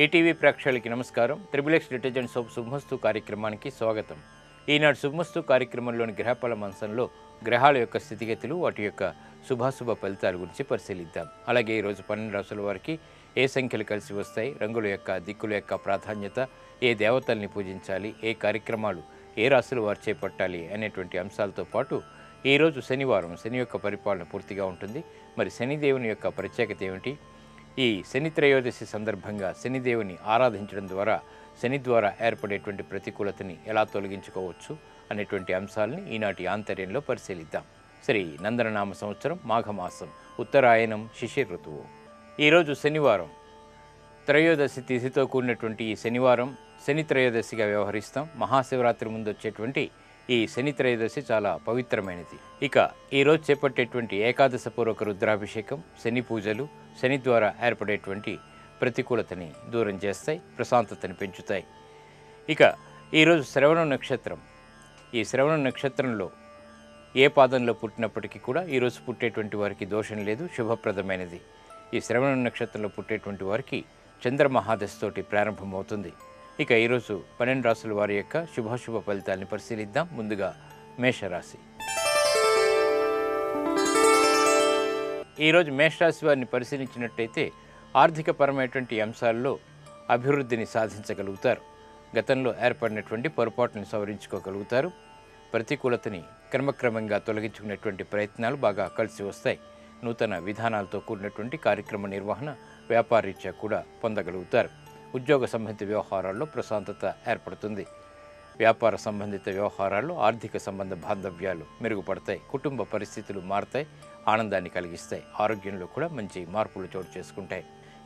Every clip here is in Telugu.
ఈటీవీ ప్రేక్షకులకి నమస్కారం. త్రిబుల్ డిటర్జెంట్ సోప్ శుభమస్తు కార్యక్రమానికి స్వాగతం. ఈనాడు శుభమస్తు కార్యక్రమంలోని గ్రహఫల మంచంలో గ్రహాల యొక్క స్థితిగతులు, వాటి యొక్క శుభాశుభ ఫలితాల గురించి పరిశీలిద్దాం. అలాగే ఈరోజు 12 రాసుల వారికి ఏ సంఖ్యలు కలిసి వస్తాయి, రంగుల యొక్క దిక్కుల యొక్క ప్రాధాన్యత, ఏ దేవతల్ని పూజించాలి, ఏ కార్యక్రమాలు ఏ రాశుల వారు చేపట్టాలి అనేటువంటి అంశాలతో పాటు ఈరోజు శనివారం, శని యొక్క పరిపాలన పూర్తిగా ఉంటుంది. మరి శనిదేవుని యొక్క ప్రత్యేకత ఏమిటి, ఈ శని త్రయోదశి సందర్భంగా శనిదేవుని ఆరాధించడం ద్వారా శని ద్వారా ఏర్పడేటువంటి ప్రతికూలతని ఎలా తొలగించుకోవచ్చు అనేటువంటి అంశాలని ఈనాటి ఆంతర్యంలో పరిశీలిద్దాం. శ్రీ నందననామ సంవత్సరం మాఘమాసం, ఉత్తరాయణం, శిశిర ఋతువు. ఈరోజు శనివారం, త్రయోదశి తిథితో కూడినటువంటి ఈ శనివారం శని త్రయోదశిగా వ్యవహరిస్తాం. మహాశివరాత్రి ముందు వచ్చేటువంటి ఈ శని త్రయోదశి చాలా పవిత్రమైనది. ఇక ఈరోజు చేపట్టేటువంటి ఏకాదశ పూర్వక రుద్రాభిషేకం, శని పూజలు శని ద్వారా ఏర్పడేటువంటి ప్రతికూలతని దూరం చేస్తాయి, ప్రశాంతతని పెంచుతాయి. ఇక ఈరోజు శ్రవణ నక్షత్రం. ఈ శ్రవణ నక్షత్రంలో ఏ పాదంలో పుట్టినప్పటికీ కూడా ఈరోజు పుట్టేటువంటి వారికి దోషం లేదు, శుభప్రదమైనది. ఈ శ్రవణ నక్షత్రంలో పుట్టేటువంటి వారికి చంద్రమహాదశతోటి ప్రారంభమవుతుంది. ఇక ఈరోజు 12 రాసుల వారి యొక్క శుభాశుభ ఫలితాలని పరిశీలిద్దాం. ముందుగా మేషరాశి. ఈరోజు మేషరాశి వారిని పరిశీలించినట్టయితే ఆర్థికపరమైనటువంటి అంశాల్లో అభివృద్ధిని సాధించగలుగుతారు. గతంలో ఏర్పడినటువంటి పొరపాటుని సవరించుకోగలుగుతారు. ప్రతికూలతని క్రమక్రమంగా తొలగించుకునేటువంటి ప్రయత్నాలు బాగా కలిసి వస్తాయి. నూతన విధానాలతో కూడినటువంటి కార్యక్రమ నిర్వహణ వ్యాపారరీత్యా కూడా పొందగలుగుతారు. ఉద్యోగ సంబంధిత వ్యవహారాల్లో ప్రశాంతత ఏర్పడుతుంది. వ్యాపార సంబంధిత వ్యవహారాల్లో ఆర్థిక సంబంధ బాంధవ్యాలు మెరుగుపడతాయి. కుటుంబ పరిస్థితులు మారుతాయి, ఆనందాన్ని కలిగిస్తాయి. ఆరోగ్యంలో కూడా మంచి మార్పులు చోటు చేసుకుంటాయి.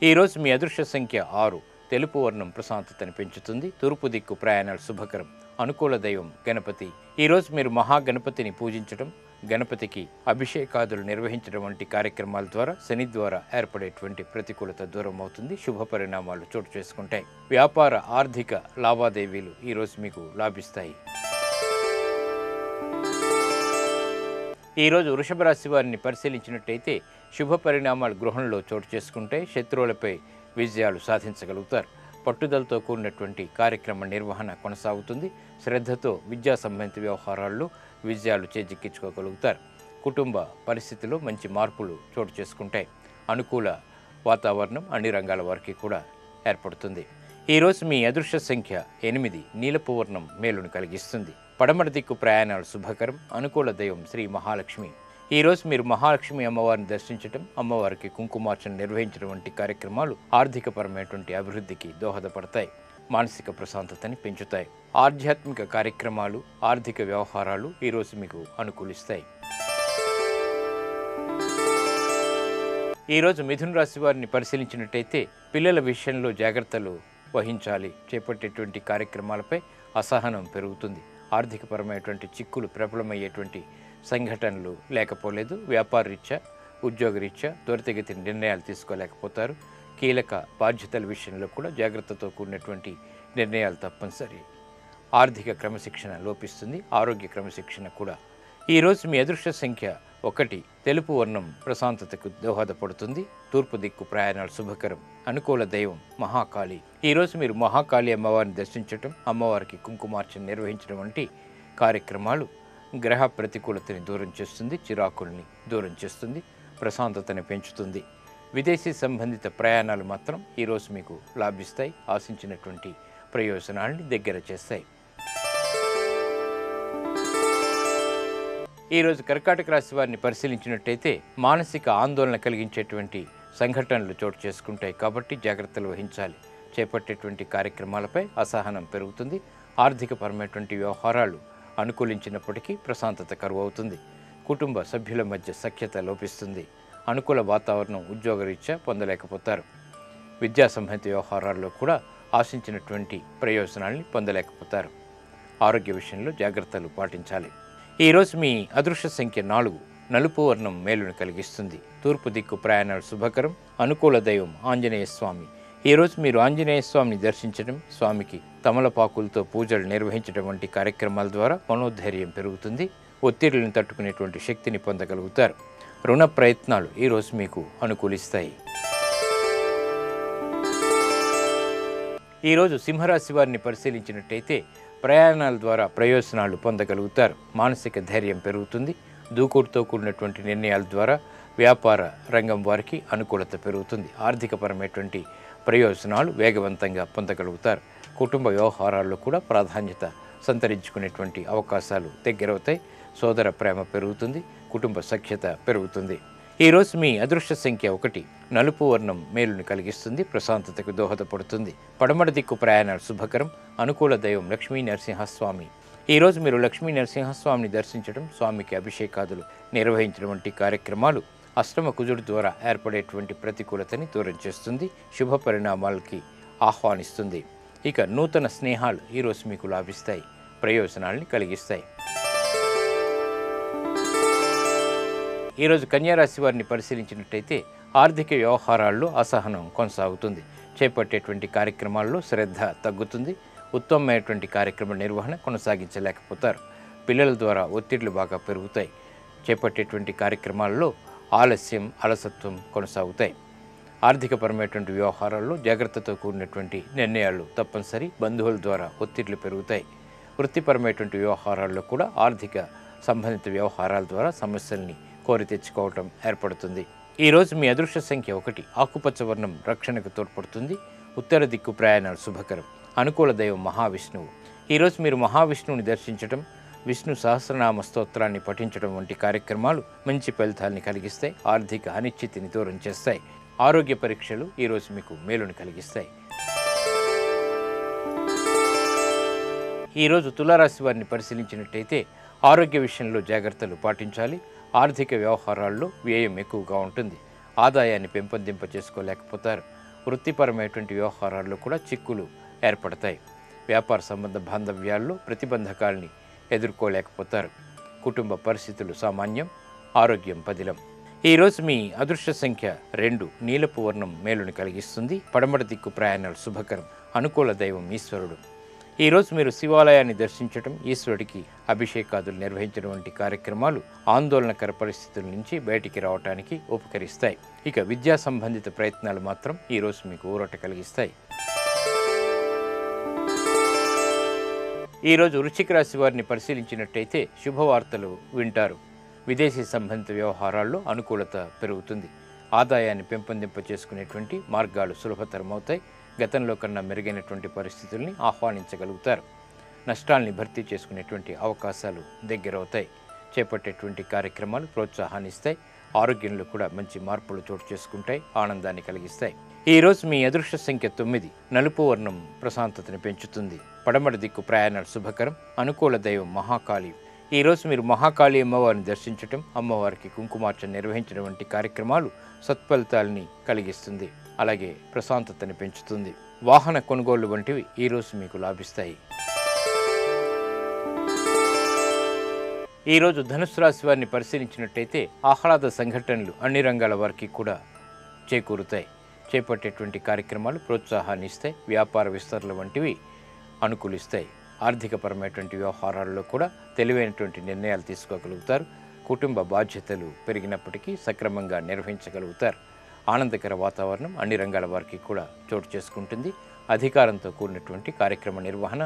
ఈరోజు మీ అదృష్ట సంఖ్య 6. తెలుపు వర్ణం ప్రశాంతతని పెంచుతుంది. తూర్పు దిక్కు ప్రయాణాలు శుభకరం. అనుకూల దైవం గణపతి. ఈరోజు మీరు మహాగణపతిని పూజించడం, గణపతికి అభిషేకాదులు నిర్వహించడం వంటి కార్యక్రమాల ద్వారా శని ద్వారా ఏర్పడేటువంటి ప్రతికూలత దూరం అవుతుంది. శుభ పరిణామాలు చోటు చేసుకుంటాయి. వ్యాపార ఆర్థిక లావాదేవీలు ఈరోజు మీకు లాభిస్తాయి. ఈరోజు వృషభ రాశి వారిని పరిశీలించినట్టయితే శుభ పరిణామాలు గృహంలో చోటు చేసుకుంటాయి. శత్రువులపై విజయాలు సాధించగలుగుతారు. పట్టుదలతో కూడినటువంటి కార్యక్రమ నిర్వహణ కొనసాగుతుంది. శ్రద్ధతో విద్యా సంబంధిత వ్యవహారాల్లో విజయాలు చేజిక్కించుకోగలుగుతారు. కుటుంబ పరిస్థితిలో మంచి మార్పులు చోటు చేసుకుంటాయి. అనుకూల వాతావరణం అన్ని రంగాల వారికి కూడా ఏర్పడుతుంది. ఈరోజు మీ అదృష్ట సంఖ్య 8. నీలపు వర్ణం మేలును కలిగిస్తుంది. పడమర దిక్కు ప్రయాణాలు శుభకరం. అనుకూల దైవం శ్రీ మహాలక్ష్మి. ఈరోజు మీరు మహాలక్ష్మి అమ్మవారిని దర్శించడం, అమ్మవారికి కుంకుమార్చన నిర్వహించడం వంటి కార్యక్రమాలు ఆర్థికపరమైనటువంటి అభివృద్ధికి దోహదపడతాయి. మానసిక ప్రశాంతతని పెంచుతాయి. ఆధ్యాత్మిక కార్యక్రమాలు, ఆర్థిక వ్యవహారాలు ఈరోజు మీకు అనుకూలిస్తాయి. ఈరోజు మిథున రాశి వారిని పరిశీలించినట్టయితే పిల్లల విషయంలో జాగ్రత్తలు వహించాలి. చేపట్టేటువంటి కార్యక్రమాలపై అసహనం పెరుగుతుంది. ఆర్థికపరమైనటువంటి చిక్కులు ప్రబలమయ్యేటువంటి సంఘటనలు లేకపోలేదు. వ్యాపారరీత్యా, ఉద్యోగరీత్యా త్వరితగతి నిర్ణయాలు తీసుకోలేకపోతారు. కీలక బాధ్యతల విషయంలో కూడా జాగ్రత్తతో కూడినటువంటి నిర్ణయాలు తప్పనిసరి. ఆర్థిక క్రమశిక్షణ లోపిస్తుంది. ఆరోగ్య క్రమశిక్షణ కూడా. ఈరోజు మీ అదృష్ట సంఖ్య 1. తెలుపు వర్ణం ప్రశాంతతకు దోహదపడుతుంది. తూర్పు దిక్కు ప్రయాణాలు శుభకరం. అనుకూల దైవం మహాకాళి. ఈరోజు మీరు మహాకాళి అమ్మవారిని దర్శించడం, అమ్మవారికి కుంకుమార్చన నిర్వహించడం వంటి కార్యక్రమాలు గ్రహ ప్రతికూలతని దూరం చేస్తుంది, చిరాకుల్ని దూరం చేస్తుంది, ప్రశాంతతని పెంచుతుంది. విదేశీ సంబంధిత ప్రయాణాలు మాత్రం ఈరోజు మీకు లాభిస్తాయి. ఆశించినటువంటి ప్రయోజనాల్ని దగ్గర చేస్తాయి. ఈరోజు కర్కాటక రాశి వారిని పరిశీలించినట్టయితే మానసిక ఆందోళన కలిగించేటువంటి సంఘటనలు చోటు చేసుకుంటాయి. కాబట్టి జాగ్రత్తలు వహించాలి. చేపట్టేటువంటి కార్యక్రమాలపై అసహనం పెరుగుతుంది. ఆర్థికపరమైనటువంటి వ్యవహారాలు అనుకూలించినప్పటికీ ప్రశాంతత కరువవుతుంది. కుటుంబ సభ్యుల మధ్య సఖ్యత లోపిస్తుంది. అనుకూల వాతావరణం ఉద్యోగరీత్యా పొందలేకపోతారు. విద్యా సంబంధిత వ్యవహారాల్లో కూడా ఆశించినటువంటి ప్రయోజనాల్ని పొందలేకపోతారు. ఆరోగ్య విషయంలో జాగ్రత్తలు పాటించాలి. ఈరోజు మీ అదృష్ట సంఖ్య 4. నలుపు వర్ణం మేలును కలిగిస్తుంది. తూర్పు దిక్కు ప్రయాణాలు శుభకరం. అనుకూల దైవం ఆంజనేయ స్వామి. ఈరోజు మీరు ఆంజనేయ స్వామిని దర్శించడం, స్వామికి తమలపాకులతో పూజలు నిర్వహించడం వంటి కార్యక్రమాల ద్వారా మనోధైర్యం పెరుగుతుంది. ఒత్తిడిని తట్టుకునేటువంటి శక్తిని పొందగలుగుతారు. రుణ ప్రయత్నాలు ఈరోజు మీకు అనుకూలిస్తాయి. ఈరోజు సింహరాశి వారిని పరిశీలించినట్టయితే ప్రయాణాల ద్వారా ప్రయోజనాలు పొందగలుగుతారు. మానసిక ధైర్యం పెరుగుతుంది. దూకుడుతో కూడినటువంటి నిర్ణయాల ద్వారా వ్యాపార రంగం వారికి అనుకూలత పెరుగుతుంది. ఆర్థికపరమైనటువంటి ప్రయోజనాలు వేగవంతంగా పొందగలుగుతారు. కుటుంబ వ్యవహారాల్లో కూడా ప్రాధాన్యత సంతరించుకునేటువంటి అవకాశాలు దగ్గరవుతాయి. సోదర ప్రేమ పెరుగుతుంది. కుటుంబ సఖ్యత పెరుగుతుంది. ఈరోజు మీ అదృష్ట సంఖ్య 1. నలుపు వర్ణం మేలుని కలిగిస్తుంది. ప్రశాంతతకు దోహదపడుతుంది. పడమర దిక్కు ప్రయాణాలు శుభకరం. అనుకూల దైవం లక్ష్మీ నరసింహస్వామి. ఈరోజు మీరు లక్ష్మీ నరసింహస్వామిని దర్శించడం, స్వామికి అభిషేకాదులు నిర్వహించడం వంటి కార్యక్రమాలు అష్టమ కుజుడు ద్వారా ఏర్పడేటువంటి ప్రతికూలతని దూరం చేస్తుంది. శుభ పరిణామాలకి ఆహ్వానిస్తుంది. ఇక నూతన స్నేహాలు ఈరోజు మీకు లాభిస్తాయి. ప్రయోజనాల్ని కలిగిస్తాయి. ఈరోజు కన్యారాశి వారిని పరిశీలించినట్టయితే ఆర్థిక వ్యవహారాల్లో అసహనం కొనసాగుతుంది. చేపట్టేటువంటి కార్యక్రమాల్లో శ్రద్ధ తగ్గుతుంది. ఉత్తమమైనటువంటి కార్యక్రమ నిర్వహణ కొనసాగించలేకపోతారు. పిల్లల ద్వారా ఒత్తిళ్లు బాగా పెరుగుతాయి. చేపట్టేటువంటి కార్యక్రమాల్లో ఆలస్యం, అలసత్వం కొనసాగుతాయి. ఆర్థికపరమైనటువంటి వ్యవహారాల్లో జాగ్రత్తతో కూడినటువంటి నిర్ణయాలు తప్పనిసరి. బంధువుల ద్వారా ఒత్తిళ్లు పెరుగుతాయి. వృత్తిపరమైనటువంటి వ్యవహారాల్లో కూడా ఆర్థిక సంబంధిత వ్యవహారాల ద్వారా సమస్యల్ని కోరి తెచ్చుకోవటం ఏర్పడుతుంది. ఈరోజు మీ అదృష్ట సంఖ్య 1. ఆకుపచ్చ వర్ణం రక్షణకు తోడ్పడుతుంది. ఉత్తర దిక్కు ప్రయాణాలు శుభకరం. అనుకూల దైవం మహావిష్ణువు. ఈరోజు మీరు మహావిష్ణువుని దర్శించడం, విష్ణు సహస్రనామ స్తోత్రాన్ని పఠించడం వంటి కార్యక్రమాలు మంచి ఫలితాన్ని కలిగిస్తాయి. ఆర్థిక అనిశ్చితిని దూరం చేస్తాయి. ఆరోగ్య పరీక్షలు ఈరోజు మీకు మేలుని కలిగిస్తాయి. ఈరోజు తులారాశి వారిని పరిశీలించినట్టయితే ఆరోగ్య విషయంలో జాగ్రత్తలు పాటించాలి. ఆర్థిక వ్యవహారాల్లో వ్యయం ఎక్కువగా ఉంటుంది. ఆదాయాన్ని పెంపొందింప చేసుకోలేకపోతారు. వృత్తిపరమైనటువంటి వ్యవహారాల్లో కూడా చిక్కులు ఏర్పడతాయి. వ్యాపార సంబంధ బాంధవ్యాల్లో ప్రతిబంధకాల్ని ఎదుర్కోలేకపోతారు. కుటుంబ పరిస్థితులు సామాన్యం. ఆరోగ్యం పదిలం. ఈరోజు మీ అదృష్ట సంఖ్య 2. నీలపు వర్ణం మేలుని కలిగిస్తుంది. పడమర దిక్కు ప్రయాణాలు శుభకరం. అనుకూల దైవం ఈశ్వరుడు. ఈరోజు మీరు శివాలయాన్ని దర్శించడం, ఈశ్వరుడికి అభిషేకాదులు నిర్వహించడం వంటి కార్యక్రమాలు ఆందోళనకర పరిస్థితుల నుంచి బయటికి రావడానికి ఉపకరిస్తాయి. ఇక విద్యా సంబంధిత ప్రయత్నాలు మాత్రం ఈరోజు మీకు ఊరట కలిగిస్తాయి. ఈరోజు వృశ్చిక రాశి వారిని పరిశీలించినట్టయితే శుభవార్తలు వింటారు. విదేశీ సంబంధిత వ్యవహారాల్లో అనుకూలత పెరుగుతుంది. ఆదాయాన్ని పెంపొందింప చేసుకునేటువంటి మార్గాలు సులభతరమవుతాయి. గతంలో కన్నా మెరుగైనటువంటి పరిస్థితుల్ని ఆహ్వానించగలుగుతారు. నష్టాల్ని భర్తీ చేసుకునేటువంటి అవకాశాలు దగ్గరవుతాయి. చేపట్టేటువంటి కార్యక్రమాలు ప్రోత్సాహాన్ని ఇస్తాయి. ఆరోగ్యంలో కూడా మంచి మార్పులు చోటు చేసుకుంటాయి. ఆనందాన్ని కలిగిస్తాయి. ఈరోజు మీ అదృష్ట సంఖ్య 9. నలుపు వర్ణం ప్రశాంతతని పెంచుతుంది. పడమర దిక్కు ప్రయాణాలు శుభకరం. అనుకూల దైవం మహాకాళి. ఈరోజు మీరు మహాకాళి అమ్మవారిని దర్శించటం, అమ్మవారికి కుంకుమార్చన నిర్వహించడం వంటి కార్యక్రమాలు సత్ఫలితాలని కలిగిస్తుంది. అలాగే ప్రశాంతతని పెంచుతుంది. వాహన కొనుగోళ్లు వంటివి ఈరోజు మీకు లాభిస్తాయి. ఈరోజు ధనుసు రాశి వారిని పరిశీలించినట్టయితే ఆహ్లాద సంఘటనలు అన్ని రంగాల వారికి కూడా చేకూరుతాయి. చేపట్టేటువంటి కార్యక్రమాలు ప్రోత్సాహాన్ని ఇస్తాయి. వ్యాపార విస్తరణ వంటివి అనుకూలిస్తాయి. ఆర్థికపరమైనటువంటి వ్యవహారాల్లో కూడా తెలివైనటువంటి నిర్ణయాలు తీసుకోగలుగుతారు. కుటుంబ బాధ్యతలు పెరిగినప్పటికీ సక్రమంగా నిర్వహించగలుగుతారు. ఆనందకర వాతావరణం అన్ని రంగాల వారికి కూడా చోటు చేసుకుంటుంది. అధికారంతో కూడినటువంటి కార్యక్రమ నిర్వహణ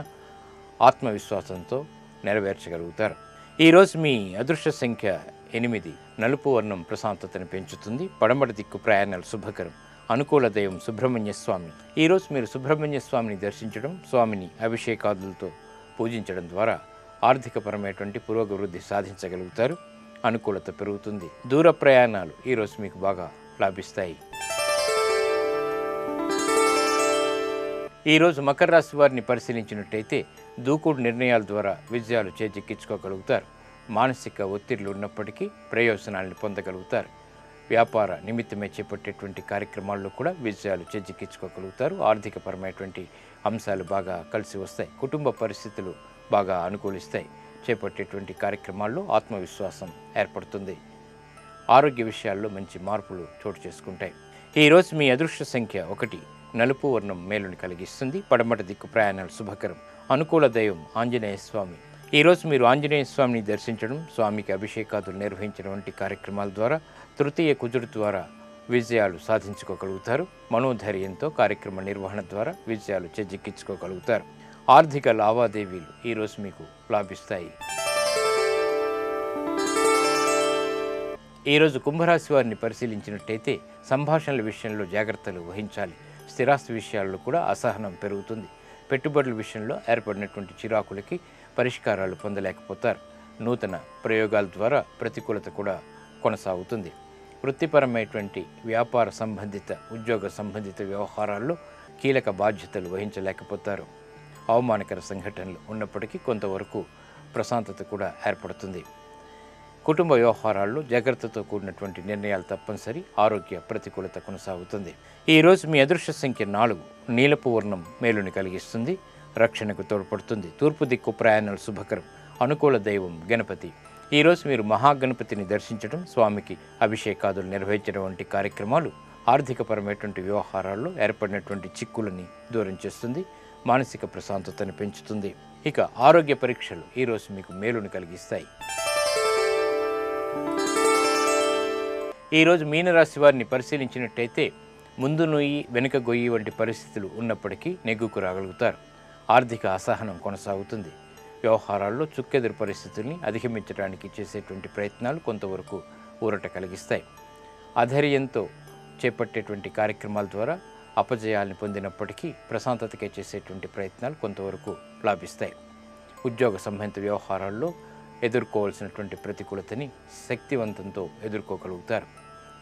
ఆత్మవిశ్వాసంతో నెరవేర్చగలుగుతారు. ఈరోజు మీ అదృష్ట సంఖ్య 8. నలుపు వర్ణం ప్రశాంతతను పెంచుతుంది. పడమర దిక్కు ప్రయాణాలు శుభకరం. అనుకూల దైవం సుబ్రహ్మణ్య స్వామి. ఈరోజు మీరు సుబ్రహ్మణ్య స్వామిని దర్శించడం, స్వామిని అభిషేకాదులతో పూజించడం ద్వారా ఆర్థికపరమైనటువంటి పురోగవృద్ధి సాధించగలుగుతారు. అనుకూలత పెరుగుతుంది. దూర ప్రయాణాలు ఈరోజు మీకు బాగా లాభిస్తాయి. ఈరోజు మకర రాశి వారిని పరిశీలించినట్టయితే దూకుడు నిర్ణయాల ద్వారా విజయాలు చేజిక్కించుకోగలుగుతారు. మానసిక ఒత్తిళ్లు ఉన్నప్పటికీ ప్రయోజనాలను పొందగలుగుతారు. వ్యాపార నిమిత్తమే చేపట్టేటువంటి కార్యక్రమాల్లో కూడా విజయాలు చేజిక్కించుకోగలుగుతారు. ఆర్థికపరమైనటువంటి అంశాలు బాగా కలిసి వస్తాయి. కుటుంబ పరిస్థితులు బాగా అనుకూలిస్తాయి. చేపట్టేటువంటి కార్యక్రమాల్లో ఆత్మవిశ్వాసం ఏర్పడుతుంది. ఆరోగ్య విషయాల్లో మంచి మార్పులు చోటు చేసుకుంటాయి. ఈరోజు మీ అదృష్ట సంఖ్య 1. నలుపు వర్ణం మేలుని కలిగిస్తుంది. పడమట దిక్కు ప్రయాణాలు శుభకరం. అనుకూల దైవం ఆంజనేయ స్వామి. ఈరోజు మీరు ఆంజనేయ స్వామిని దర్శించడం, స్వామికి అభిషేకాదులు నిర్వహించడం వంటి కార్యక్రమాల ద్వారా తృతీయ కుజుడు ద్వారా విజయాలు సాధించుకోగలుగుతారు. మనోధైర్యంతో కార్యక్రమ నిర్వహణ ద్వారా విజయాలు చేజిక్కించుకోగలుగుతారు. ఆర్థిక లావాదేవీలు ఈరోజు మీకు లాభిస్తాయి. ఈరోజు కుంభరాశి వారిని పరిశీలించినట్టయితే సంభాషణల విషయంలో జాగ్రత్తలు వహించాలి. స్థిరాస్తి విషయాల్లో కూడా అసహనం పెరుగుతుంది. పెట్టుబడుల విషయంలో ఏర్పడినటువంటి చిరాకులకి పరిష్కారాలు పొందలేకపోతారు. నూతన ప్రయోగాల ద్వారా ప్రతికూలత కూడా కొనసాగుతుంది. వృత్తిపరమైనటువంటి వ్యాపార సంబంధిత ఉద్యోగ సంబంధిత వ్యవహారాల్లో కీలక బాధ్యతలు వహించలేకపోతారు. అవమానకర సంఘటనలు ఉన్నప్పటికీ కొంతవరకు ప్రశాంతత కూడా ఏర్పడుతుంది. కుటుంబ వ్యవహారాల్లో జాగ్రత్తతో కూడినటువంటి నిర్ణయాలు తప్పనిసరి. ఆరోగ్య ప్రతికూలత కొనసాగుతుంది. ఈరోజు మీ అదృష్ట సంఖ్య 4. నీలపు వర్ణం మేలుని కలిగిస్తుంది, రక్షణకు తోడ్పడుతుంది. తూర్పు దిక్కు ప్రయాణాలు శుభకరం. అనుకూల దైవం గణపతి. ఈరోజు మీరు మహాగణపతిని దర్శించడం, స్వామికి అభిషేకాదులు నిర్వహించడం వంటి కార్యక్రమాలు ఆర్థికపరమైనటువంటి వ్యవహారాల్లో ఏర్పడినటువంటి చిక్కులని దూరం చేస్తుంది, మానసిక ప్రశాంతతను పెంచుతుంది. ఇక ఆరోగ్య పరీక్షలు ఈరోజు మీకు మేలుని కలిగిస్తాయి. ఈరోజు మీనరాశి వారిని పరిశీలించినట్టయితే ముందు నొయ్యి వెనుక గొయ్యి వంటి పరిస్థితులు ఉన్నప్పటికీ నెగ్గుకు రాగలుగుతారు. ఆర్థిక అసహనం కొనసాగుతుంది. వ్యవహారాల్లో చుక్కెదురు పరిస్థితుల్ని అధిగమించడానికి చేసేటువంటి ప్రయత్నాలు కొంతవరకు ఊరట కలిగిస్తాయి. అధైర్యంతో చేపట్టేటువంటి కార్యక్రమాల ద్వారా అపజయాల్ని పొందినప్పటికీ ప్రశాంతతకే చేసేటువంటి ప్రయత్నాలు కొంతవరకు లాభిస్తాయి. ఉద్యోగ సంబంధిత వ్యవహారాల్లో ఎదుర్కోవాల్సినటువంటి ప్రతికూలతని శక్తివంతంతో ఎదుర్కోగలుగుతారు.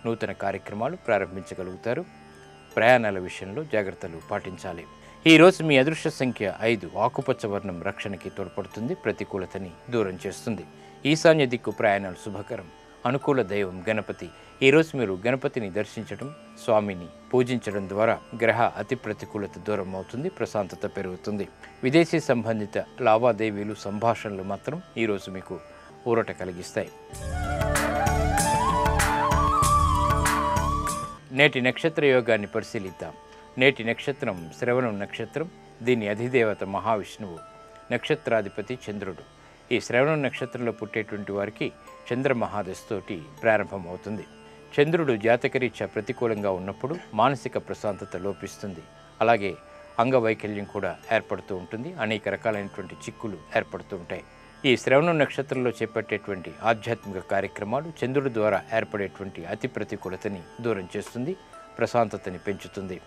నూతన కార్యక్రమాలు ప్రారంభించగలుగుతారు. ప్రయాణాల విషయంలో జాగ్రత్తలు పాటించాలి. ఈరోజు మీ అదృష్ట సంఖ్య 5. ఆకుపచ్చ వర్ణం రక్షణకి తోడ్పడుతుంది, ప్రతికూలతని దూరం చేస్తుంది. ఈశాన్య దిక్కు ప్రయాణాలు శుభకరం. అనుకూల దైవం గణపతి. ఈరోజు మీరు గణపతిని దర్శించడం, స్వామిని పూజించడం ద్వారా గ్రహ అతి ప్రతికూలత దూరం అవుతుంది, ప్రశాంతత పెరుగుతుంది. విదేశీ సంబంధిత లావాదేవీలు, సంభాషణలు మాత్రం ఈరోజు మీకు ఊరట కలిగిస్తాయి. నేటి నక్షత్ర యోగాన్ని పరిశీలిద్దాం. నేటి నక్షత్రం శ్రవణం నక్షత్రం. దీని అధిదేవత మహావిష్ణువు. నక్షత్రాధిపతి చంద్రుడు. ఈ శ్రవణం నక్షత్రంలో పుట్టేటువంటి వారికి చంద్ర మహాదశతోటి ప్రారంభమవుతుంది. చంద్రుడు జాతకరీత్యా ప్రతికూలంగా ఉన్నప్పుడు మానసిక ప్రశాంతత లోపిస్తుంది. అలాగే అంగవైకల్యం కూడా ఏర్పడుతూ ఉంటుంది. అనేక రకాలైనటువంటి చిక్కులు ఏర్పడుతూ ఉంటాయి. ఈ శ్రవణం నక్షత్రంలో చేపట్టేటువంటి ఆధ్యాత్మిక కార్యక్రమాలు చంద్రుడి ద్వారా ఏర్పడేటువంటి అతి ప్రతికూలతని దూరం చేస్తుంది, ప్రశాంతతని పెంచుతుంది.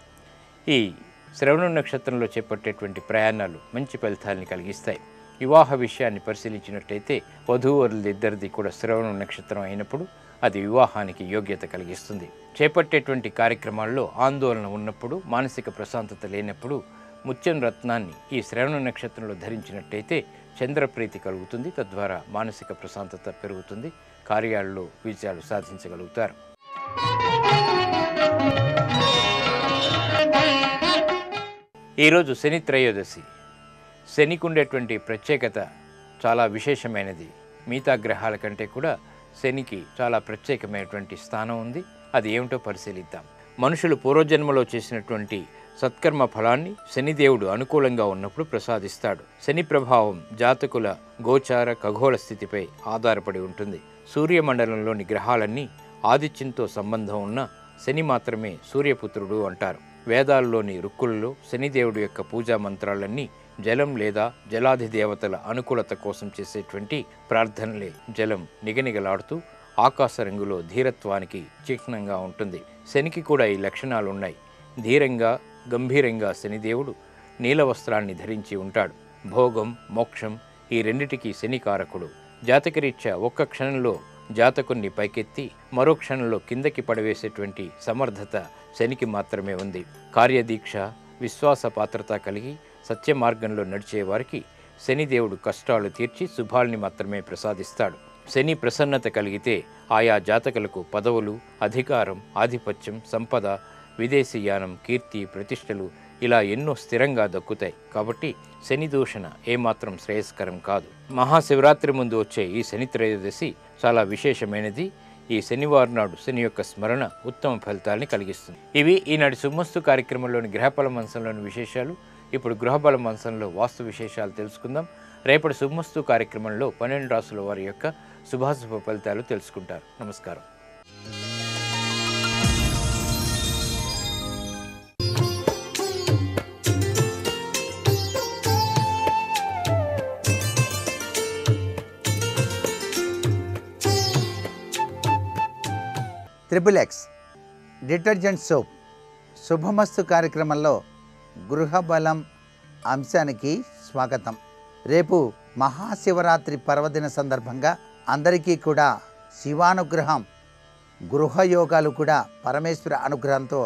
ఈ శ్రవణం నక్షత్రంలో చేపట్టేటువంటి ప్రయాణాలు మంచి ఫలితాలని కలిగిస్తాయి. వివాహ విషయాన్ని పరిశీలించినట్టయితే వధూవరులిద్దరిది కూడా శ్రవణం నక్షత్రం అయినప్పుడు అది వివాహానికి యోగ్యత కలిగిస్తుంది. చేపట్టేటువంటి కార్యక్రమాల్లో ఆందోళన ఉన్నప్పుడు, మానసిక ప్రశాంతత లేనప్పుడు ముత్యం రత్నాన్ని ఈ శ్రవణ నక్షత్రంలో ధరించినట్టయితే చంద్రప్రీతి కలుగుతుంది. తద్వారా మానసిక ప్రశాంతత పెరుగుతుంది. కార్యాల్లో విజయాలు సాధించగలుగుతారు. ఈరోజు శని త్రయోదశి. శనికి ఉండేటువంటి ప్రత్యేకత చాలా విశేషమైనది. మిగతా గ్రహాల కంటే కూడా శనికి చాలా ప్రత్యేకమైనటువంటి స్థానం ఉంది. అది ఏమిటో పరిశీలిద్దాం. మనుషులు పూర్వజన్మలో చేసినటువంటి సత్కర్మ ఫలాన్ని శనిదేవుడు అనుకూలంగా ఉన్నప్పుడు ప్రసాదిస్తాడు. శని ప్రభావం జాతకుల గోచార ఖగోళ స్థితిపై ఆధారపడి ఉంటుంది. సూర్యమండలంలోని గ్రహాలన్నీ ఆదిత్యంతో సంబంధం ఉన్న శని మాత్రమే సూర్యపుత్రుడు అంటారు. వేదాల్లోని రుక్కులలో శనిదేవుడు యొక్క పూజా మంత్రాలన్నీ జలం లేదా జలాది దేవతల అనుకూలత కోసం చేసేటువంటి ప్రార్థనలే. జలం నిగనిగలాడుతూ ఆకాశ రంగులో ధీరత్వానికి చిహ్నంగా ఉంటుంది. శనికి కూడా ఈ లక్షణాలు ఉన్నాయి. ధీరంగా గంభీరంగా శనిదేవుడు నీల వస్త్రాన్ని ధరించి ఉంటాడు. భోగం, మోక్షం ఈ రెండిటికి శని కారకుడు. జాతకరీత్యా ఒక్క క్షణంలో జాతకుణ్ణి పైకెత్తి మరో క్షణంలో కిందకి పడవేసేటువంటి సమర్థత శనికి మాత్రమే ఉంది. కార్యదీక్ష, విశ్వాస పాత్రత కలిగి సత్య మార్గంలో నడిచే వారికి శనిదేవుడు కష్టాలు తీర్చి శుభాల్ని మాత్రమే ప్రసాదిస్తాడు. శని ప్రసన్నత కలిగితే ఆయా జాతకులకు పదవులు, అధికారం, ఆధిపత్యం, సంపద, విదేశీయానం, కీర్తి, ప్రతిష్టలు ఇలా ఎన్నో స్థిరంగా దక్కుతాయి. కాబట్టి శని దూషణ ఏమాత్రం శ్రేయస్కరం కాదు. మహాశివరాత్రి ముందు వచ్చే ఈ శని త్రయోదశి చాలా విశేషమైనది. ఈ శనివారం నాడు శని యొక్క స్మరణ ఉత్తమ ఫలితాలని కలిగిస్తుంది. ఇవి ఈనాటి శుభమస్తు కార్యక్రమంలోని గ్రహబల మంచంలోని విశేషాలు. ఇప్పుడు గృహబల మంచంలో వాస్తు విశేషాలు తెలుసుకుందాం. రేపటి శుభమస్తు కార్యక్రమంలో 12 రాసుల వారి యొక్క శుభాశుభ ఫలితాలు తెలుసుకుంటారు. నమస్కారం. త్రిబుల్ డిటర్జెంట్ సోప్ శుభమస్తు కార్యక్రమంలో గృహబలం అంశానికి స్వాగతం. రేపు మహాశివరాత్రి పర్వదిన సందర్భంగా అందరికీ కూడా శివానుగ్రహం, గృహయోగాలు కూడా పరమేశ్వర అనుగ్రహంతో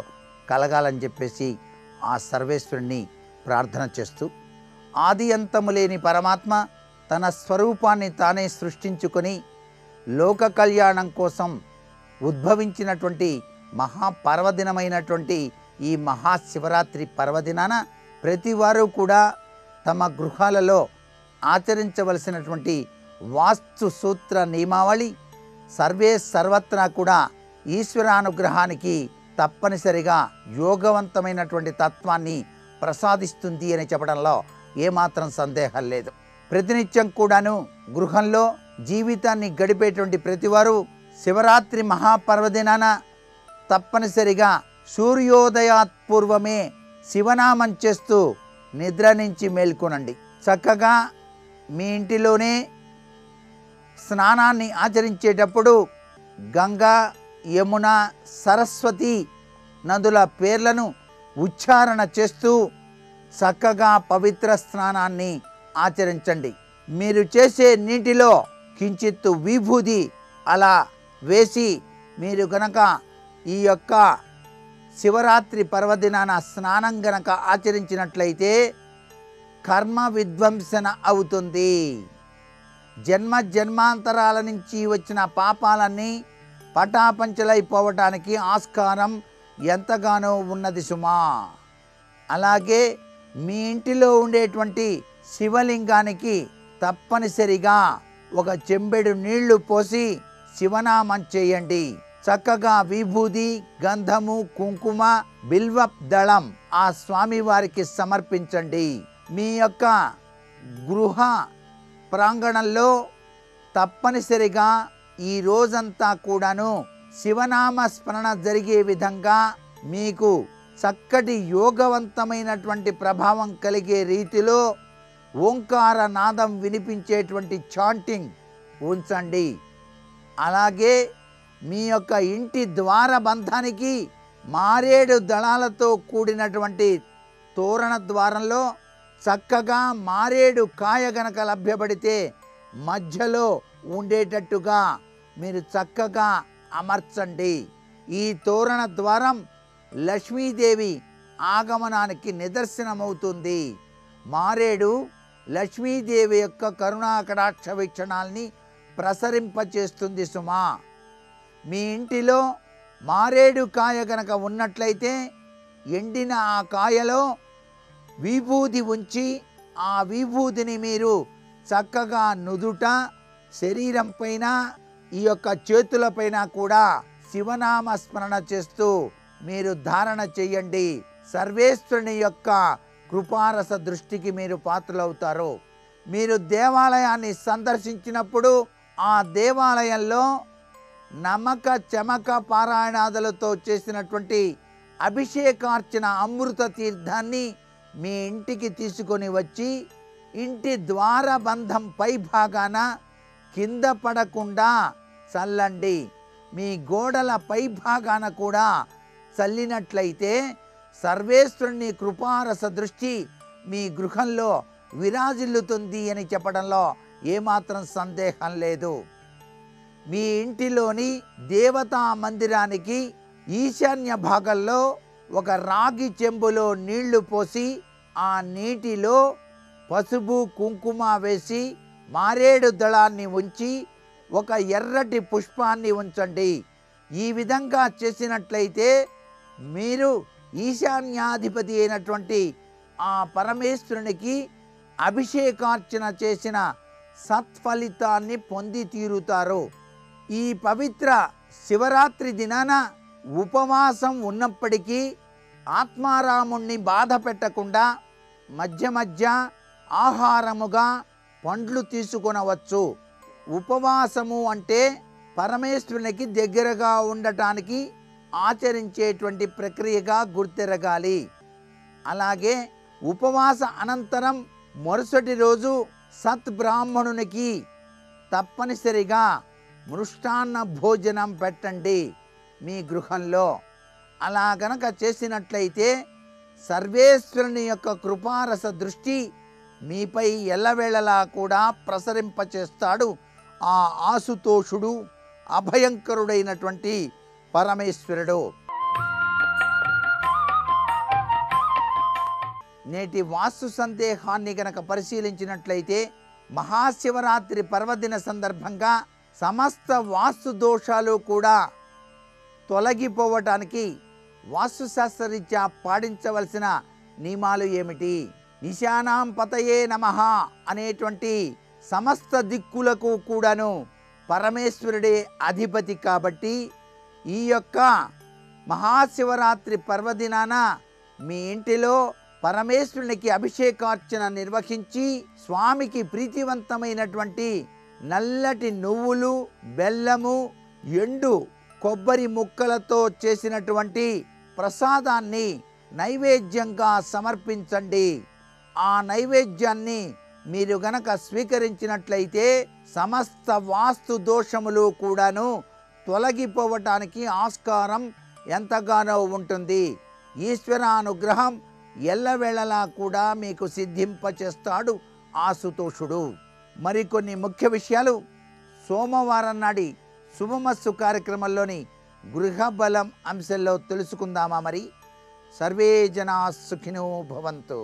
కలగాలని చెప్పేసి ఆ సర్వేశ్వరుని ప్రార్థన చేస్తూ, ఆది అంతము లేని పరమాత్మ తన స్వరూపాన్ని తానే సృష్టించుకొని లోక కళ్యాణం కోసం ఉద్భవించినటువంటి మహాపర్వదినమైనటువంటి ఈ మహాశివరాత్రి పర్వదినాన ప్రతివారు కూడా తమ గృహాలలో ఆచరించవలసినటువంటి వాస్తు సూత్ర నియమావళి సర్వత్రా కూడా ఈశ్వరానుగ్రహానికి తప్పనిసరిగా యోగవంతమైనటువంటి తత్వాన్ని ప్రసాదిస్తుంది అని చెప్పడంలో ఏమాత్రం సందేహం లేదు. ప్రతినిత్యం కూడాను గృహంలో జీవితాన్ని గడిపేటువంటి ప్రతివారు శివరాత్రి మహాపర్వదినాన తప్పనిసరిగా సూర్యోదయాత్ పూర్వమే శివనామం చేస్తూ నిద్ర నుంచి మేల్కొనండి. చక్కగా మీ ఇంటిలోనే స్నానాన్ని ఆచరించేటప్పుడు గంగా, యమున, సరస్వతి నదుల పేర్లను ఉచ్చారణ చేస్తూ చక్కగా పవిత్ర స్నానాన్ని ఆచరించండి. మీరు చేసే నీటిలో కించిత్తు విభూది అలా వేసి మీరు గనక ఈ యొక్క శివరాత్రి పర్వదినాన స్నానం గనక ఆచరించినట్లయితే కర్మ విధ్వంసన అవుతుంది. జన్మాంతరాల నుంచి వచ్చిన పాపాలన్నీ పటాపంచలైపోవటానికి ఆస్కారం ఎంతగానో ఉన్నది సుమా. అలాగే మీ ఇంటిలో ఉండేటువంటి శివలింగానికి తప్పనిసరిగా ఒక చెంబెడు నీళ్లు పోసి శివనామం చేయండి. చక్కగా విభూది, గంధము, కుంకుమ, బిల్వ దళం ఆ స్వామి వారికి సమర్పించండి. మీ యొక్క గృహ ప్రాంగణంలో తప్పనిసరిగా ఈ రోజంతా కూడాను శివనామ స్మరణ జరిగే విధంగా మీకు చక్కటి యోగవంతమైనటువంటి ప్రభావం కలిగే రీతిలో ఓంకార నాదం వినిపించేటువంటి చాంటింగ్ ఉంచండి. అలాగే మీ యొక్క ఇంటి ద్వారబంధానికి మారేడు దళాలతో కూడినటువంటి తోరణ ద్వారంలో చక్కగా మారేడు కాయ గనక లభ్యపడితే మధ్యలో ఉండేటట్టుగా మీరు చక్కగా అమర్చండి. ఈ తోరణ ద్వారం లక్ష్మీదేవి ఆగమనానికి నిదర్శనమవుతుంది. మారేడు లక్ష్మీదేవి యొక్క కరుణా కటాక్ష వీక్షణాల్ని ప్రసరింపచేస్తుంది సుమా. మీ ఇంటిలో మారేడు కాయ గనక ఉన్నట్లయితే ఎండిన ఆ కాయలో విభూది ఉంచి ఆ విభూదిని మీరు చక్కగా నుదుట, శరీరం పైన, ఈ యొక్క చేతులపైన కూడా శివనామ స్మరణ చేస్తూ మీరు ధారణ చేయండి. సర్వేశ్వరుని యొక్క కృపారస దృష్టికి మీరు పాత్రలవుతారు. మీరు దేవాలయాన్ని సందర్శించినప్పుడు ఆ దేవాలయంలో నమక చమక పారాయణాదులతో చేసినటువంటి అభిషేకార్చన అమృత తీర్థాన్ని మీ ఇంటికి తీసుకొని వచ్చి ఇంటి ద్వారబంధం పై భాగాన కింద పడకుండా చల్లండి. మీ గోడల పై భాగాన కూడా చల్లినట్లయితే సర్వేశ్వరుని కృపారస దృష్టి మీ గృహంలో విరాజిల్లుతుంది అని చెప్పడంలో ఏమాత్రం సందేహం లేదు. మీ ఇంటిలోని దేవతా మందిరానికి ఈశాన్య భాగంలో ఒక రాగి చెంబులో నీళ్లు పోసి ఆ నీటిలో పసుపు, కుంకుమ వేసి మారేడు దళాన్ని ఉంచి ఒక ఎర్రటి పుష్పాన్ని ఉంచండి. ఈ విధంగా చేసినట్లయితే మీరు ఈశాన్యాధిపతి అయినటువంటి ఆ పరమేశ్వరునికి అభిషేకార్చన చేసిన సత్ఫలితాన్ని పొంది తీరుతారు. ఈ పవిత్ర శివరాత్రి దినాన ఉపవాసం ఉన్నప్పటికీ ఆత్మారాముణ్ణి బాధ పెట్టకుండా మధ్య మధ్య ఆహారముగా పండ్లు తీసుకొనవచ్చు. ఉపవాసము అంటే పరమేశ్వరునికి దగ్గరగా ఉండటానికి ఆచరించేటువంటి ప్రక్రియగా గుర్తెరగాలి. అలాగే ఉపవాస అనంతరం మరుసటి రోజు సత్బ్రాహ్మణునికి తప్పనిసరిగా మృష్టాన్న భోజనం పెట్టండి. మీ గృహంలో. అలా గనక చేసినట్లయితే సర్వేశ్వరుని యొక్క కృపారస దృష్టి మీపై ఎల్లవేళలా కూడా ప్రసరింపచేస్తాడు ఆ ఆశుతోషుడు, అభయంకరుడైనటువంటి పరమేశ్వరుడు. నేటి వాస్తు సందేహాన్ని గనక పరిశీలించినట్లయితే మహాశివరాత్రి పర్వదిన సందర్భంగా సమస్త వాస్తు దోషాలు కూడా తొలగిపోవటానికి వాస్తుశాస్త్రరీత్యా పాటించవలసిన నియమాలు ఏమిటి? ఈశానాం పతయే నమః అనేటువంటి సమస్త దిక్కులకు కూడాను పరమేశ్వరుడే అధిపతి కాబట్టి ఈ యొక్క మహాశివరాత్రి పర్వదినాన మీ ఇంటిలో పరమేశ్వరునికి అభిషేకార్చన నిర్వహించి స్వామికి ప్రీతివంతమైనటువంటి నల్లటి నువ్వులు, బెల్లము, ఎండు కొబ్బరి ముక్కలతో చేసినటువంటి ప్రసాదాన్ని నైవేద్యంగా సమర్పించండి. ఆ నైవేద్యాన్ని మీరు గనక స్వీకరించినట్లయితే సమస్త వాస్తు దోషములు కూడాను తొలగిపోవటానికి ఆస్కారం ఎంతగానో ఉంటుంది. ఈశ్వరానుగ్రహం ఎల్లవేళలా కూడా మీకు సిద్ధింపచేస్తాడు ఆశుతోషుడు. మరికొన్ని ముఖ్య విషయాలు సోమవారం నాడి శుభమస్తు కార్యక్రమంలోని గృహబలం అంశంలో తెలుసుకుందామా? మరి సర్వే జనా సుఖినో భవంతు.